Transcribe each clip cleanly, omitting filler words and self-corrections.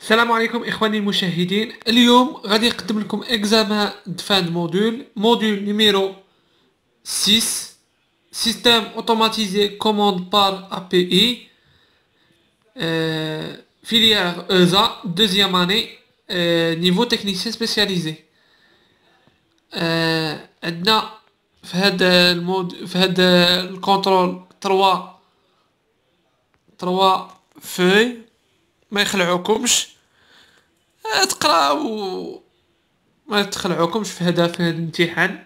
السلام عليكم إخواني المشاهدين. اليوم غادي نقدم لكم examen de fin de module numéro 6 système automatisé commande par API, filière ESA deuxième année, niveau technicien spécialisé. عندنا في هذا الكونترول 3 فوي ما يخلعوكمش تقراو ما تخلعوكمش في هذا الامتحان.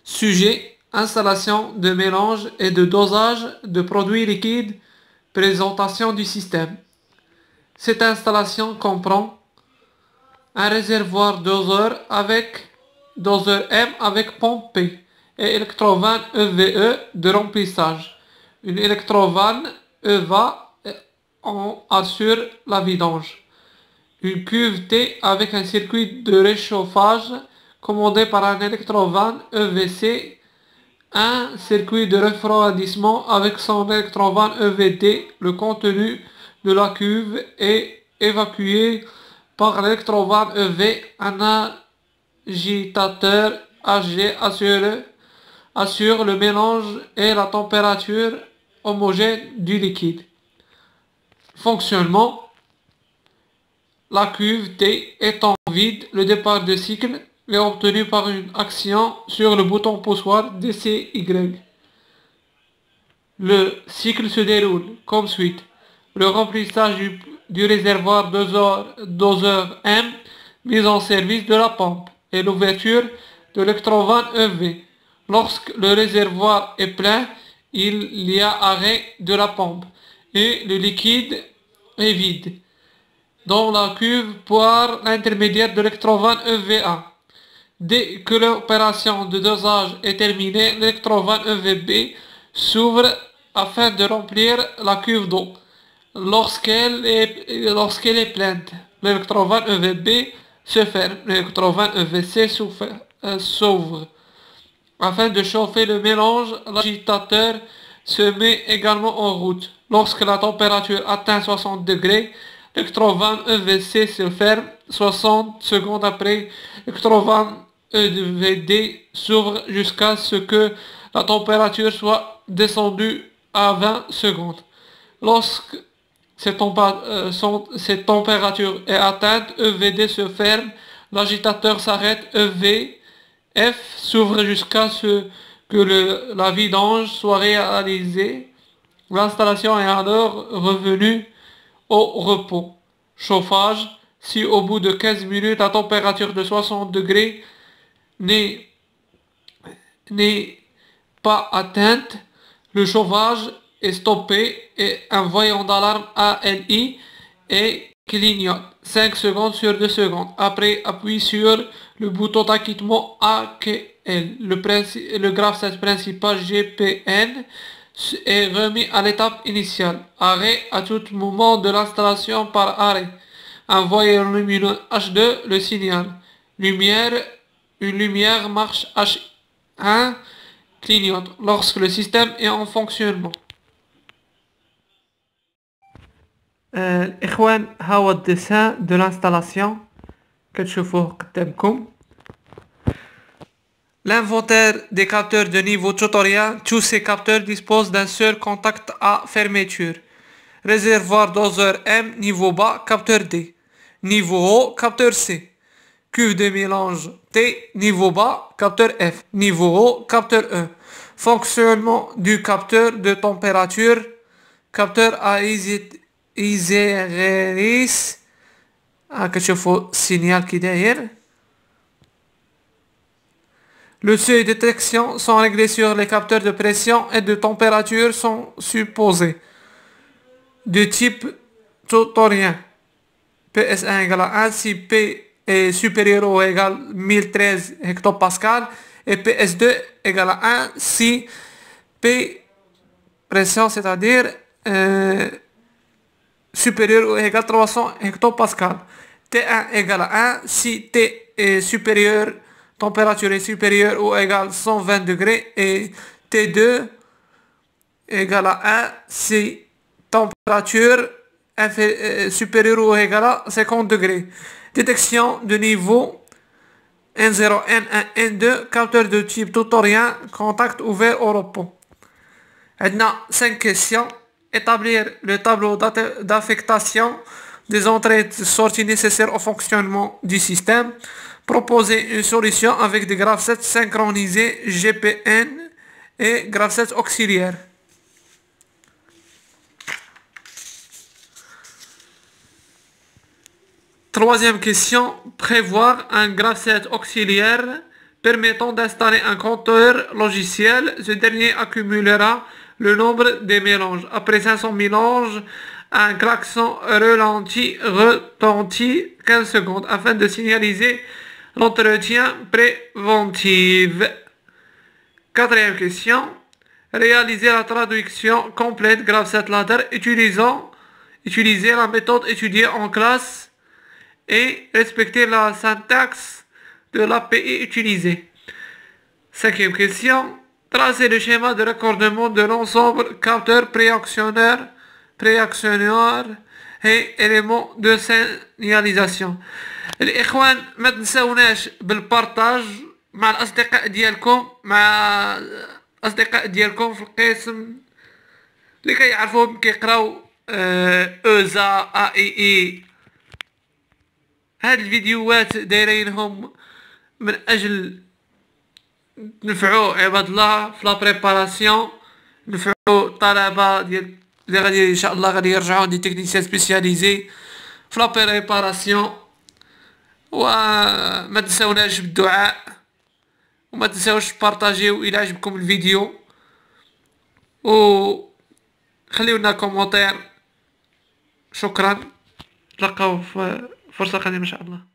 Sujet installation de mélange et de dosage de produits liquides, présentation du système. Cette installation comprend un réservoir doseur M avec pompe P et électrovanne EVE de remplissage. Une électrovanne EVA assure la vidange. Une cuve T avec un circuit de réchauffage commandé par un électrovanne EVC, un circuit de refroidissement avec son électrovanne EVD. Le contenu de la cuve est évacué par l'électrovanne EV. Un agitateur AG assure le mélange et la température homogène du liquide. Fonctionnement. La cuve T étant vide, le départ de cycle est obtenu par une action sur le bouton poussoir DCY. Le cycle se déroule comme suit. Le remplissage du réservoir doseur M mis en service de la pompe et l'ouverture de l'électrovanne EV. Lorsque le réservoir est plein, il y a arrêt de la pompe et le liquide est vide dans la cuve par l'intermédiaire de l'électrovanne EVA. Dès que l'opération de dosage est terminée, l'électrovanne EVB s'ouvre afin de remplir la cuve d'eau. Lorsqu'elle est pleine, l'électrovanne EVB se ferme. L'électrovanne EVC s'ouvre. Afin de chauffer le mélange, l'agitateur se met également en route. Lorsque la température atteint 60 degrés, l'électrovanne EVC se ferme. 60 secondes après, l'électrovanne EVD s'ouvre jusqu'à ce que la température soit descendue à 20 secondes. Lorsque cette température est atteinte, EVD se ferme, l'agitateur s'arrête, EVF s'ouvre jusqu'à ce que la vidange soit réalisée. L'installation est alors revenue au repos. Chauffage. Si au bout de 15 minutes la température de 60 degrés n'est pas atteinte, le chauffage est stoppé et un voyant d'alarme ALI clignote 5 secondes sur 2 secondes. Après, appuie sur le bouton d'acquittement AQL. Le graphe principal GPN est remis à l'étape initiale. Arrêt à tout moment de l'installation par arrêt. Un voyant lumineux H2 le signale. Une lumière marche H1 clignote lorsque le système est en fonctionnement. الإخوان ها هو الديسان de l'installation كتشوفوه قدامكم. L'inventaire des capteurs de niveau tutoriel. Tous ces capteurs disposent d'un seul contact à fermeture. Réservoir doseur M, niveau bas, capteur D. Niveau haut, capteur C. Cuve de mélange T, niveau bas, capteur F. Niveau haut, capteur E. Fonctionnement du capteur de température. Capteur à iséris. كتشوفوا السينيال كي داير. Le seuil de détection sont réglés sur les capteurs de pression et de température sont supposés de type tutorien. PS1 égale à 1 si P est supérieur ou égal 1013 hectopascal et PS2 égale à 1 si P pression, c'est-à-dire supérieur ou égal 300 hectopascal. T1 égale à 1 si T est supérieur, température est supérieure ou égale 120 degrés et T2 égale à 1 si température supérieur ou égal à 50 degrés. Détection de niveau N0, N1, N2, capteur de type tutorien, contact ouvert au repos. Maintenant, 5 questions. Établir le tableau d'affectation des entrées et sorties nécessaires au fonctionnement du système. Proposer une solution avec des graphes synchronisés GPN et graphes auxiliaires. Troisième question, prévoir un graph-set auxiliaire permettant d'installer un compteur logiciel. Ce dernier accumulera le nombre des mélanges. Après 500 mélanges, un klaxon ralenti retentit 15 secondes afin de signaliser l'entretien préventif. Quatrième question, réaliser la traduction complète graph-set ladder utiliser la méthode étudiée en classe et respecter la syntaxe de l'API utilisée. Cinquième question, tracer le schéma de raccordement de l'ensemble capteur préactionneur et éléments de signalisation. الإخوان ما تنساوناش بالبارتاج مع الأصدقاء ديالكم في القسم اللي كيعرفوهم كيقراو اوزا اي هاد الفيديوهات دايرينهم من اجل نفعو عباد الله في لا بريباراسيون، نفعو الطلبه ديال اللي غادي ان شاء الله غادي يرجعوا دي تكنيسيان سبيسياليزي في لا بريباراسيون. وما تنساوناش بالدعاء وما تنساوش بارطاجيو الى عجبكم الفيديو و خليو لنا كومونتير. شكرا، نتلاقاو في فرصة قادمة ان شاء الله.